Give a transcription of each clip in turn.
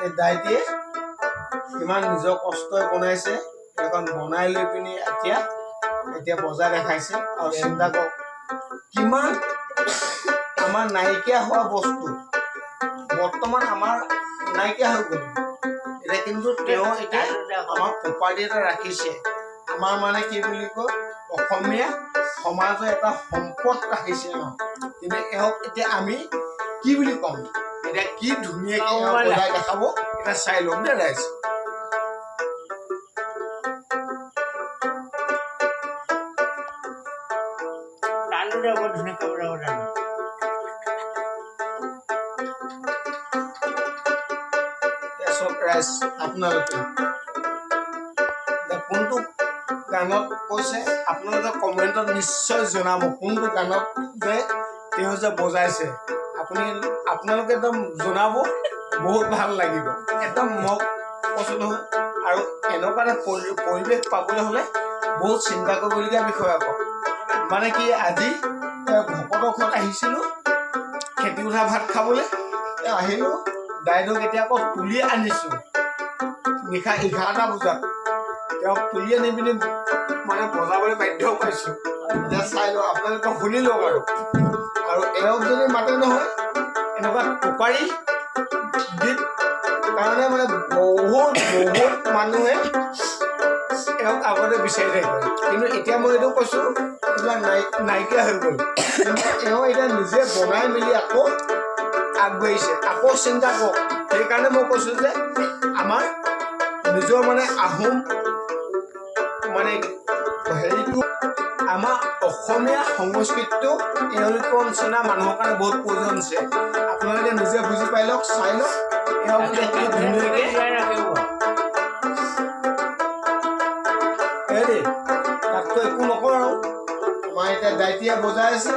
এই দাইটিয়ে কিমান নিজৰ কষ্টই বনাইছে এখন বনাই লৈ পিনি এতিয়া বজাই দেখাইছে আৰু চিন্তা কৰক কিমান আমাৰ নাইকিয়া হোৱা বস্তু বৰ্তমান আমাৰ নাইকিয়া হৈ গ'ল এতিয়া কিন্তু তেওঁ এতিয়া আমাৰ প্ৰপাৰ্টি এটা ৰাখিছে আমাৰ মানে কি বুলি কয় অসমীয়া সমাজৰ এটা সম্পদ ৰাখিছে কিন্তু এওঁক এতিয়া আমি কি বুলি ক'ম এতিয়া কি ধুনীয়াকৈ বজাই দেখাব এটা চাই ল'ম দে ৰাইজ ৰাইজ আপোনালোকে কোনটো গানত কৈছে আপোনালোকে কমেণ্টত নিশ্চয় জনাব কোনটো গানত যে তেওঁ যে বজাইছে আপোনালোকে একদম জনাব বহুত ভাল লাগিব একদম মোক কৈছোঁ নহয় আৰু এনেকুৱা এটা পৰিৱেশ পাবলৈ হ'লে বহুত চিন্তা কৰিবলগীয়া বিষয় আকৌ মানে কি আজি ভকতৰ ঘৰত আহিছিলোঁ খেতি উঠা ভাত খাবলৈ আহিলোঁ দাইদেউক এতিয়া আকৌ তুলি আনিছোঁ নিশা 11টা বজাত তেওঁক তুলি আনি পিনি মানে বজাবলৈ বাধ্য পাইছোঁ এতিয়া চাই লওঁ আপোনালোকে শুনি লওক আৰু এওঁক যদি মাতে নহয় এনেকুৱা টোকাৰী গীত কাৰণে মানে বহুত মানুহে এওঁক আগতে বিচাৰি থাকে কিন্তু এতিয়া মই এইটো কৈছোঁ এইবিলাক নাইকিয়া হৈ গ'ল কিন্তু এওঁ এতিয়া নিজে বনাই মেলি আকৌ আগবাঢ়িছে আকৌ চিন্তা কৰক সেইকাৰণে মই কৈছোঁ যে আমাৰ নিজৰ মানে আহোম মানে হেৰিটো আমাৰ অসমীয়া সংস্কৃতিটো এওঁলোকৰ নিচিনা মানুহৰ কাৰণে বহুত প্ৰয়োজন আছে আপোনালোকে নিজে বুজি পাই লওক চাই লওক এওঁলোকে কি ধুনীয়াকৈ দেই তাতকৈ একো নকওঁ আৰু আমাৰ এতিয়া দাইটিয়ে বজাই আছে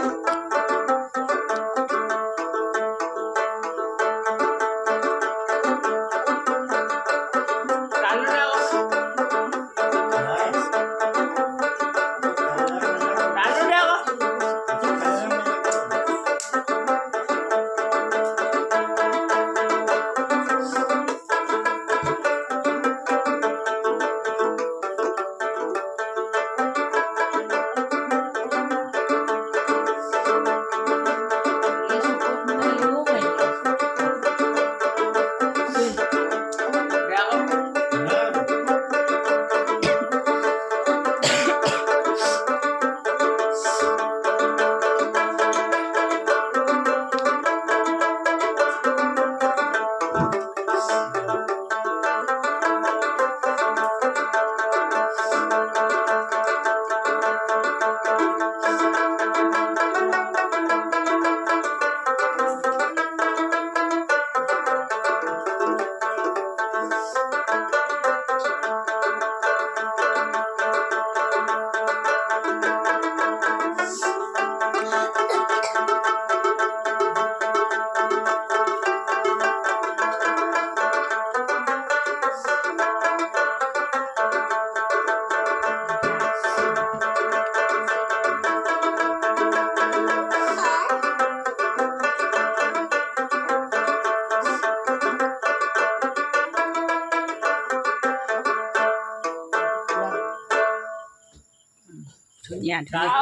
ধুনীয়া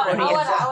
ধুনীয়া